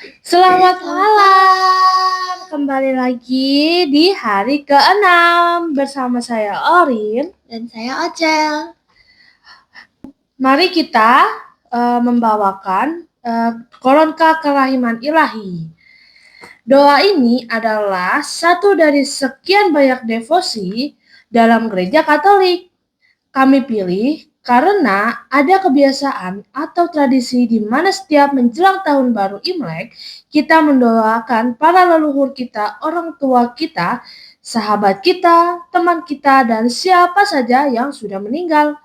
Selamat Selamat malam, kembali lagi di hari ke-6 bersama saya Orin. dan saya Ocel. Mari kita membawakan Koronka Kerahiman Ilahi. Doa ini adalah satu dari sekian banyak devosi dalam gereja Katolik. Kami pilih karena ada kebiasaan atau tradisi di mana setiap menjelang tahun baru Imlek, kita mendoakan para leluhur kita, orang tua kita, sahabat kita, teman kita, dan siapa saja yang sudah meninggal,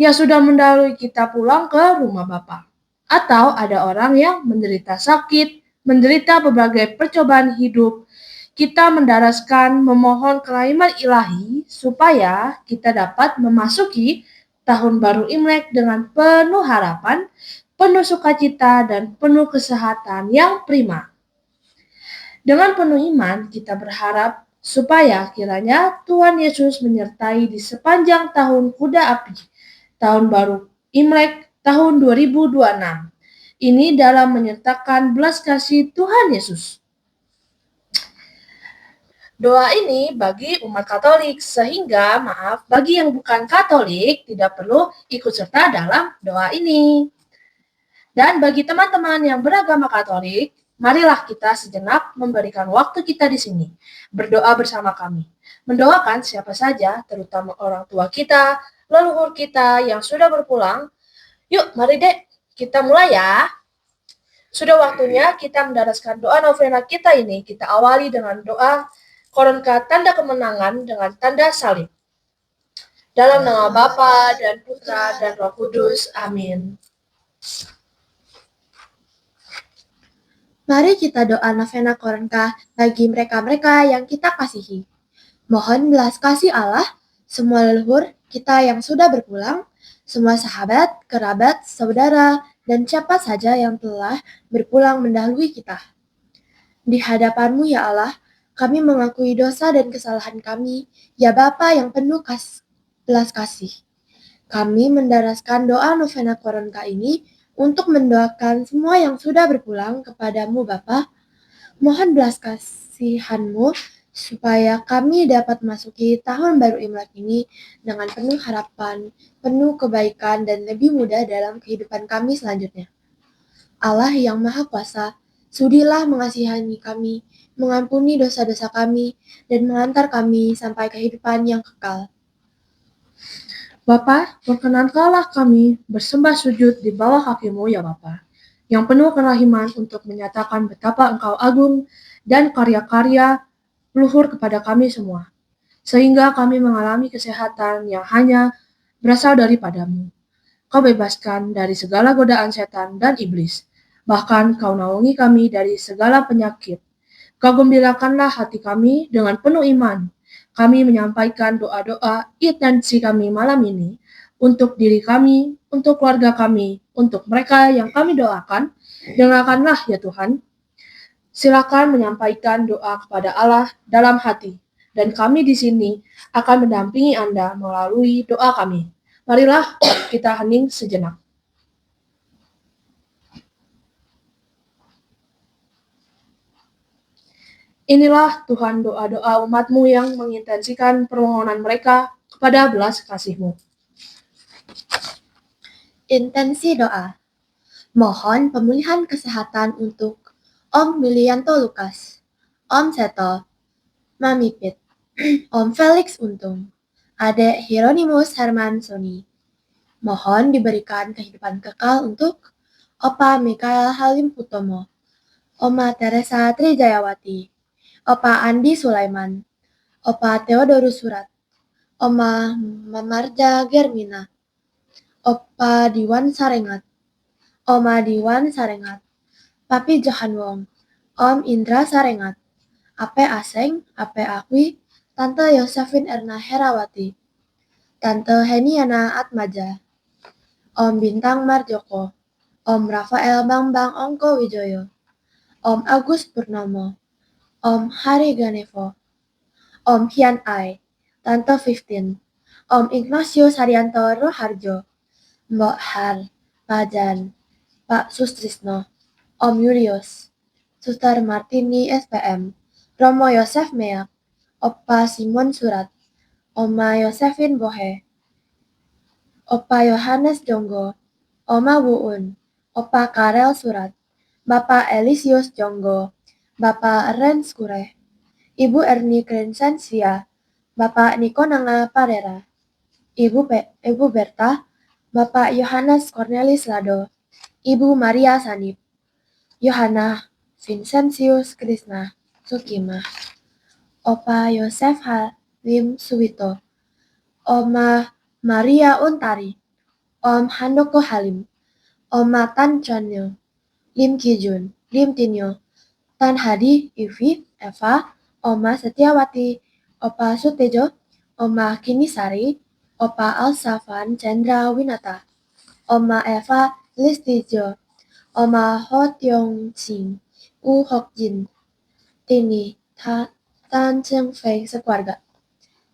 yang sudah mendahului kita pulang ke rumah Bapa. Atau ada orang yang menderita sakit, menderita berbagai percobaan hidup, kita mendaraskan memohon kerahiman ilahi supaya kita dapat memasuki tahun baru Imlek dengan penuh harapan, penuh sukacita, dan penuh kesehatan yang prima. Dengan penuh iman, kita berharap supaya kiranya Tuhan Yesus menyertai di sepanjang tahun kuda api, tahun baru Imlek tahun 2026. Ini dalam menyertakan belas kasih Tuhan Yesus. Doa ini bagi umat Katolik, sehingga bagi yang bukan Katolik tidak perlu ikut serta dalam doa ini. Dan bagi teman-teman yang beragama Katolik, marilah kita sejenak memberikan waktu kita di sini, berdoa bersama kami. Mendoakan siapa saja, terutama orang tua kita, leluhur kita yang sudah berpulang. Yuk, mari dek, kita mulai ya. Sudah waktunya kita mendaraskan doa novena kita ini. Kita awali dengan doa Koronka tanda kemenangan dengan tanda salib. Dalam nama Bapa dan Putra dan Roh Kudus. Amin. Mari kita doa novena Koronka bagi mereka-mereka yang kita kasihi. Mohon belas kasih Allah, semua leluhur kita yang sudah berpulang, semua sahabat, kerabat, saudara, dan siapa saja yang telah berpulang mendahului kita. Di hadapan-Mu ya Allah, kami mengakui dosa dan kesalahan kami, ya Bapa yang penuh belas kasih. Kami mendaraskan doa novena Koronka ini untuk mendoakan semua yang sudah berpulang kepadamu Bapa. Mohon belas kasihan-Mu supaya kami dapat masuki tahun baru Imlek ini dengan penuh harapan, penuh kebaikan, dan lebih mudah dalam kehidupan kami selanjutnya. Allah yang Maha Kuasa, sudilah mengasihani kami, mengampuni dosa-dosa kami, dan mengantar kami sampai kehidupan yang kekal. Bapa, perkenankanlah kami bersembah sujud di bawah kaki-Mu ya Bapa, yang penuh kerahiman untuk menyatakan betapa Engkau agung dan karya-karya luhur kepada kami semua, sehingga kami mengalami kesehatan yang hanya berasal daripada-Mu. Kau bebaskan dari segala godaan setan dan iblis, bahkan Kau naungi kami dari segala penyakit. Kau gembirakanlah hati kami dengan penuh iman. Kami menyampaikan doa-doa intensi kami malam ini untuk diri kami, untuk keluarga kami, untuk mereka yang kami doakan. Dengarkanlah ya Tuhan. Silakan menyampaikan doa kepada Allah dalam hati. Dan kami di sini akan mendampingi Anda melalui doa kami. Marilah kita hening sejenak. Inilah Tuhan doa-doa umat-Mu yang mengintensikan permohonan mereka kepada belas kasih-Mu. Intensi doa. Mohon pemulihan kesehatan untuk Om Yulianto Lukas, Om Seto, Mami Pit, Om Felix Untung, Adek Hieronymus Herman Soni. Mohon diberikan kehidupan kekal untuk Opa Mikael Halim Utomo, Oma Teresa Trijayawati, Opa Andi Sulaiman, Opa Theodorus Surat, Oma Mamarja Germina, Opa Diwan Sarengat, Oma Diwan Sarengat, Papi Johan Wong, Om Indra Sarengat, Ape Aseng, Ape Akwi, Tante Yosefin Erna Herawati, Tante Heniana Atmaja, Om Bintang Marjoko, Om Rafael Bambang Ongko Wijoyo, Om Agus Purnomo, Om Hari Ganevo, Om Hian Ai, Tante 15, Om Ignatius Haryanto Roharjo, Mbok Har, Pajan, Pak Sustrisno, Om Julius, Suster Martini SPM, Romo Yosef Meak, Opa Simon Surat, Oma Yosefin Bohe, Opa Yohanes Jonggo, Oma Buun, Opa Karel Surat, Bapak Elisius Jonggo, Bapak Rens Kure, Ibu Erni Crescentia, Bapak Niko Nanga Parera, Ibu Berta, Bapak Yohanes Cornelis Lado, Ibu Maria Sanip, Yohana Vincentius Krishna Sukima, Opa Yosef Halim Suwito, Oma Maria Untari, Om Handoko Halim, Oma Tan Chanyo, Lim Kijun, Lim Tinyo, Tan Hadi, Ivi, Eva, Oma Setiawati, Opa Sutejo, Oma Kinisari, Opa Alsafan Chandra Winata, Oma Eva Listijo, Oma Ho Tiong Sing, U Hok Jin, Tini, Tan Cheng Fei sekeluarga.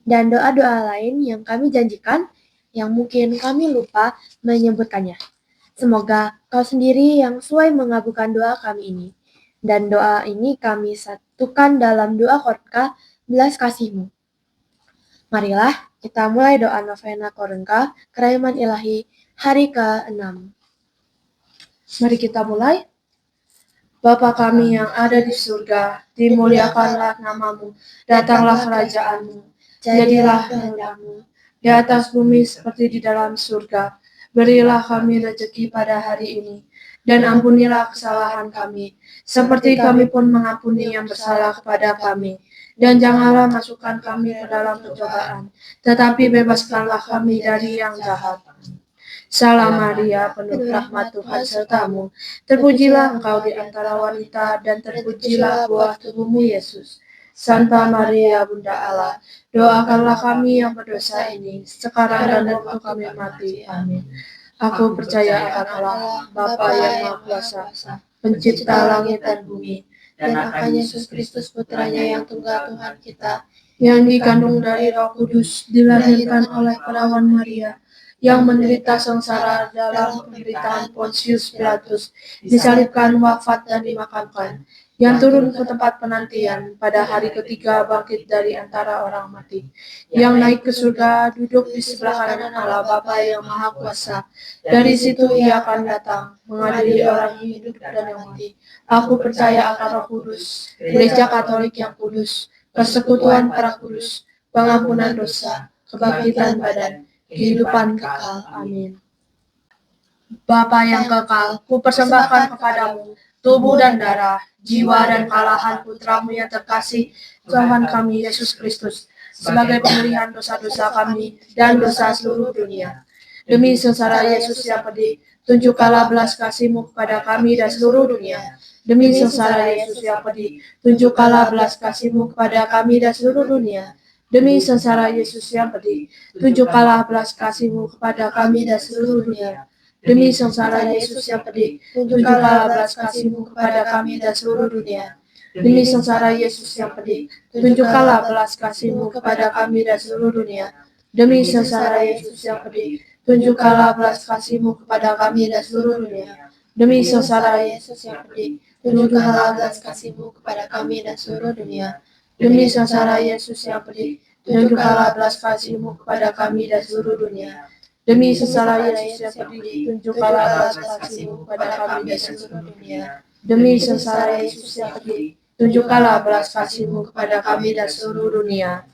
Dan doa-doa lain yang kami janjikan yang mungkin kami lupa menyebutkannya. Semoga kau sendiri yang suai mengabulkan doa kami ini. Dan doa ini kami satukan dalam doa Korinka belas kasih-Mu. Marilah kita mulai doa novena Korinka Kerahiman Ilahi hari ke-6. Mari kita mulai. Bapa kami yang ada di surga, dimuliakanlah namamu, datanglah kerajaan-Mu, jadilah kehendak-Mu, di atas bumi seperti di dalam surga. Berilah kami rezeki pada hari ini, dan ampunilah kesalahan kami, seperti kami pun mengampuni yang bersalah kepada kami. Dan janganlah masukkan kami ke dalam pencobaan, tetapi bebaskanlah kami dari yang jahat. Salam Maria, penuh rahmat Tuhan sertamu. Terpujilah engkau di antara wanita, dan terpujilah buah tubuhmu Yesus. Santa Maria, Bunda Allah, doakanlah kami yang berdosa ini, sekarang dan waktu kami mati. Amin. Aku percaya akan Allah, Bapa yang Maha Kuasa, pencipta langit dan bumi, Dan akan Yesus Kristus putranya yang tunggal Tuhan kita, yang dikandung dari Roh Kudus, dilahirkan oleh perawan Maria, yang menderita sengsara dalam penderitaan Pontius Pilatus, disalibkan, wafat, dan dimakamkan, yang turun ke tempat penantian, pada hari ketiga bangkit dari antara orang mati, yang naik ke surga, duduk di sebelah kanan Allah Bapa yang Maha Kuasa. Dari situ ia akan datang, mengadili orang yang hidup dan yang mati. Aku percaya akan Roh Kudus, Gereja Katolik yang kudus, persekutuan para kudus, pengampunan dosa, kebangkitan badan, kehidupan kekal. Amin. Bapa yang kekal, kupersembahkan kepadamu tubuh dan darah, jiwa dan kalahan putramu yang terkasih, Tuhan kami Yesus Kristus, sebagai pemulihan dosa-dosa kami dan dosa seluruh dunia. Demi sengsara Yesus yang pedih, tunjukkanlah belas kasih-Mu kepada kami dan seluruh dunia. Demi sengsara Yesus yang pedih, tunjukkanlah belas kasih-Mu kepada kami dan seluruh dunia. Demi sengsara Yesus yang pedih, tunjukkanlah belas kasih-Mu kepada kami dan seluruh dunia. Demi sengsara Yesus yang pedih, tunjukkanlah belas kasih-Mu kepada kami dan seluruh dunia. Demi sengsara Yesus yang pedih, tunjukkanlah belas kasih-Mu kepada kami dan seluruh dunia. Demi sengsara Yesus yang pedih, tunjukkanlah belas kasih-Mu kepada kami dan seluruh dunia. Demi sengsara Yesus yang pedih, tunjukkanlah belas kasih-Mu kepada kami dan seluruh dunia. Demi sengsara Yesus yang pedih, tunjukkanlah belas kasih-Mu kepada kami dan seluruh dunia. Demi sengsara Yesus yang pedih, tunjukkanlah belas kasih-Mu kepada kami dan seluruh dunia. Demi sengsara Yesus yang pedih, tunjukkanlah belas kasih-Mu kepada kami dan seluruh dunia.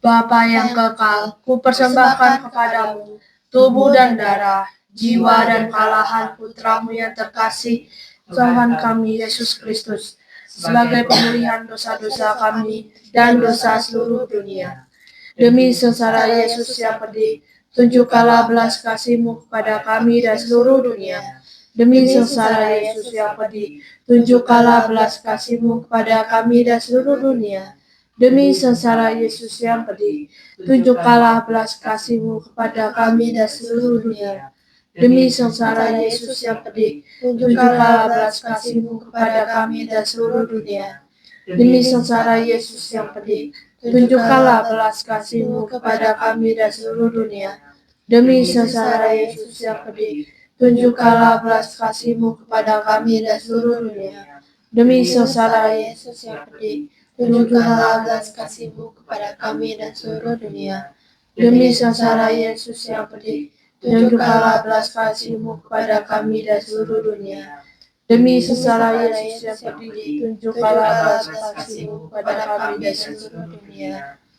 Bapa yang kekal, kupersembahkan kepadamu tubuh dan darah, jiwa dan kalahan putramu yang terkasih, Tuhan kami Yesus Kristus, sebagai pemulihan dosa-dosa kami dan dosa seluruh dunia. Demi sengsara Yesus yang pedih, tunjukkanlah belas kasih-Mu kepada kami dan seluruh dunia. Demi sengsara Yesus yang pedih, tunjukkanlah belas kasih-Mu kepada kami dan seluruh dunia. Demi sengsara Yesus yang pedih, tunjukkanlah belas kasih-Mu kepada kami dan seluruh dunia. Demi sengsara Yesus yang pedih, tunjukkanlah belas kasih-Mu kepada kami dan seluruh dunia. Demi sengsara Yesus yang pedih, tunjukkanlah belas kasih-Mu kepada kami dan seluruh dunia. Demi sengsara Yesus yang pedih, tunjukkanlah belas kasih-Mu kepada kami dan seluruh dunia. Demi sengsara Yesus yang pedih, tunjukkanlah belas kasih-Mu kepada kami dan seluruh dunia. Demi sengsara Yesus yang pedih, tunjukkanlah belas kasih-Mu kepada kami dan seluruh dunia. Demi sengsara Yesus yang pedih, tunjukkanlah belas kasih-Mu kepada kami dan seluruh dunia.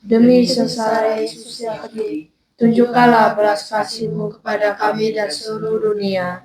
Demi sengsara Yesus yang pedih, tunjukkanlah belas kasih-Mu kepada kami dan seluruh dunia.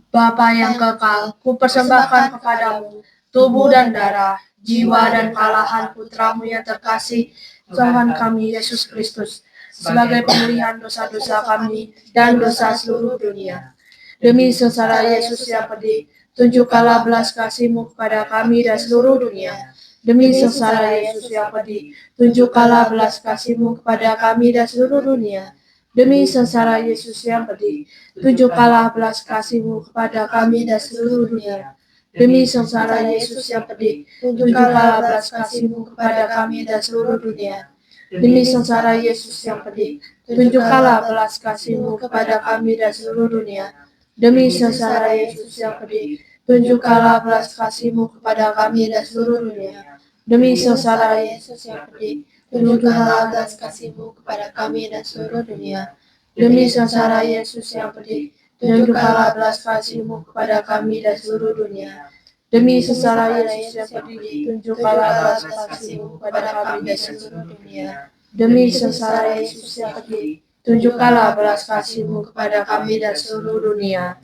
Bapa yang kekal, kupersembahkan kepadamu tubuh dan darah, jiwa dan kalahan putramu yang terkasih, Tuhan kami Yesus Kristus, sebagai pemulihan dosa-dosa kami dan dosa seluruh dunia. Demi sengsara Yesus yang pedih, tunjukkanlah belas kasih-Mu kepada kami dan seluruh dunia. Demi sengsara Yesus yang pedih, tunjukkanlah belas kasih-Mu kepada kami dan seluruh dunia. Demi sengsara Yesus yang pedih, tunjukkanlah belas kasih-Mu kepada kami dan seluruh dunia. Demi sengsara Yesus yang pedih, tunjukkanlah belas kasih-Mu kepada kami dan seluruh dunia. Demi sengsara Yesus yang pedih, tunjukkanlah belas kasih-Mu kepada kami dan seluruh dunia. Demi sengsara Yesus yang pedih, tunjukkanlah belas kasih-Mu kepada kami dan seluruh dunia. Demi sengsara Yesus yang pedih, tunjukkanlah belas kasih-Mu kepada kami dan seluruh dunia. Demi sengsara Yesus yang pedih, tunjukkanlah belas kasih-Mu kepada kami dan seluruh dunia. Demi sengsara Yesus yang pedih, tunjukkanlah belas kasih-Mu kepada kami dan seluruh dunia. Demi sengsara Yesus yang pedih, tunjukkanlah belas kasih-Mu kepada kami dan seluruh dunia.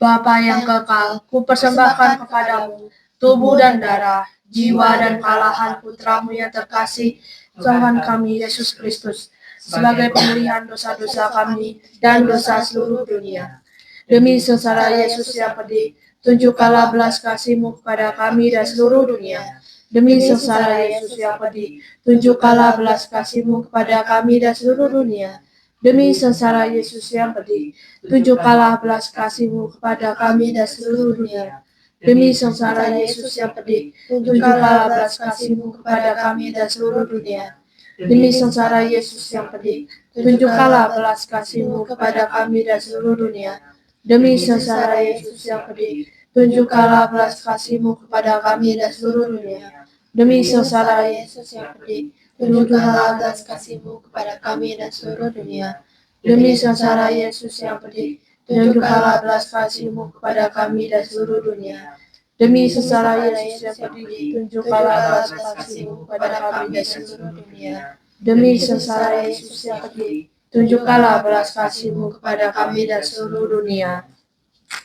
Bapa yang kekal, kupersembahkan kepadamu tubuh dan darah, jiwa dan kalahan putramu yang terkasih, Tuhan kami Yesus Kristus, sebagai pemulihan dosa-dosa kami dan dosa seluruh dunia. Demi sengsara Yesus yang pedih, tunjukkanlah belas kasih-Mu kepada kami dan seluruh dunia. Demi sengsara Yesus yang pedih, tunjukkanlah belas kasih-Mu kepada kami dan seluruh dunia. Demi sengsara Yesus yang pedih, tunjukkanlah belas kasih-Mu kepada kami dan seluruh dunia. Demi sengsara Yesus yang pedih, tunjukkanlah belas kasih-Mu kepada kami dan seluruh dunia. Demi sengsara Yesus yang pedih, tunjukkanlah belas kasih-Mu kepada kami dan seluruh dunia. Demi sengsara Yesus yang pedih, tunjukkanlah belas kasih-Mu kepada kami dan seluruh dunia. Demi sengsara Yesus yang pedih, tunjukkanlah belas kasih-Mu kepada kami dan seluruh dunia. Demi sengsara Yesus yang pedih, tunjukkanlah belas kasih-Mu kepada kami dan seluruh dunia. Demi sengsara Yesus yang pedih, tunjukkanlah belas kasih-Mu kepada kami dan seluruh dunia. Demi sengsara Yesus yang pedih, tunjukkanlah belas kasih-Mu kepada kami dan seluruh dunia.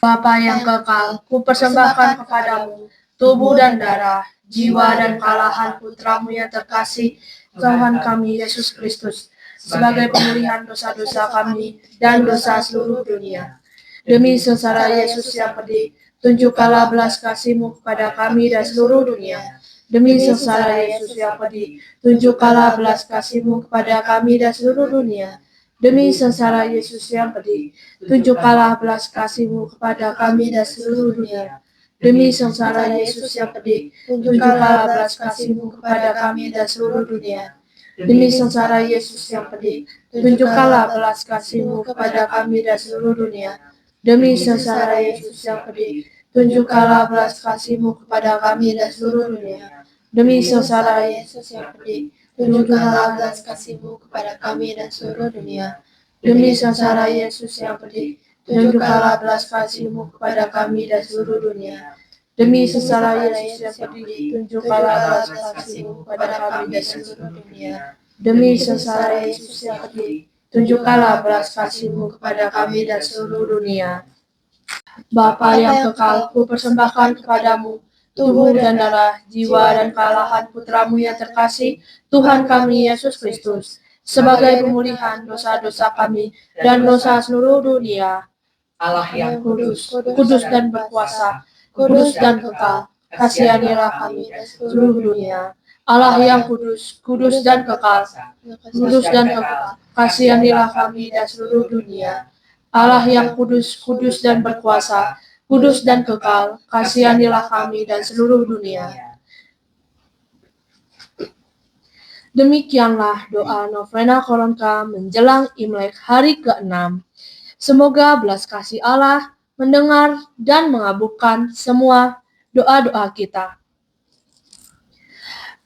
Bapa yang kekal, kupersembahkan kepadamu tubuh dan darah, jiwa dan kalahan putramu yang terkasih, Tuhan kami Yesus Kristus, sebagai pemulihan dosa-dosa kami dan dosa seluruh dunia. Demi sengsara Yesus yang pedih, tunjukkanlah belas kasih-Mu kepada kami dan seluruh dunia. Demi sengsara Yesus yang pedih, tunjukkanlah belas kasih-Mu kepada kami dan seluruh dunia. Demi sengsara Yesus yang pedih, tunjukkanlah belas kasih-Mu kepada kami dan seluruh dunia. Demi sengsara Yesus yang pedih, tunjukkanlah belas kasih-Mu kepada kami dan seluruh dunia. Demi sengsara Yesus yang pedih, tunjukkanlah belas kasih-Mu kepada kami dan seluruh dunia. Demi sengsara Yesus yang pedih, tunjukkanlah belas kasih-Mu kepada kami dan seluruh dunia. Demi sengsara Yesus yang pedih, tunjukkanlah belas kasih-Mu kepada kami dan seluruh dunia. Demi sengsara Yesus yang pedih, tunjukkanlah belas kasih-Mu kepada kami dan seluruh dunia. Demi sengsara Yesus yang pedih, tunjukkanlah belas kasih-Mu kepada kami dan seluruh dunia. Demi sengsara Yesus yang pedih, tunjukkanlah belas kasih-Mu kepada kami dan seluruh dunia. Bapa yang kekal, kupersembahkan kepadamu tubuh dan darah, jiwa dan kalahan putramu yang terkasih, Tuhan kami Yesus Kristus, sebagai pemulihan dosa-dosa kami dan dosa seluruh dunia. Allah yang kudus, kudus dan berkuasa, kudus dan kekal, kasihanilah kami seluruh dunia. Allah yang kudus, kudus dan kekal, kudus dan kekal, kasihanilah kami dan seluruh dunia. Allah yang kudus, kudus dan berkuasa, kudus dan kekal, kasihanilah kami dan seluruh dunia. Demikianlah doa novena Koronka menjelang Imlek hari ke-6. Semoga belas kasih Allah mendengar dan mengabulkan semua doa-doa kita.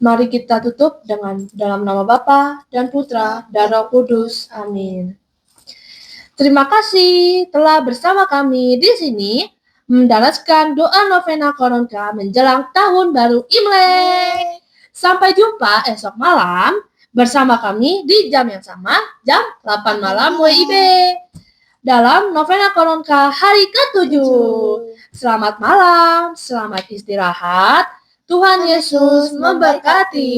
Mari kita tutup dengan dalam nama Bapa dan Putra dan Roh Kudus. Amin. Terima kasih telah bersama kami di sini mendalaskan doa novena Koronka menjelang tahun baru Imlek. Sampai jumpa esok malam bersama kami di jam yang sama, jam 8 malam WIB. Dalam novena Koronka hari ke-7. Selamat malam, selamat istirahat. Tuhan Yesus memberkati.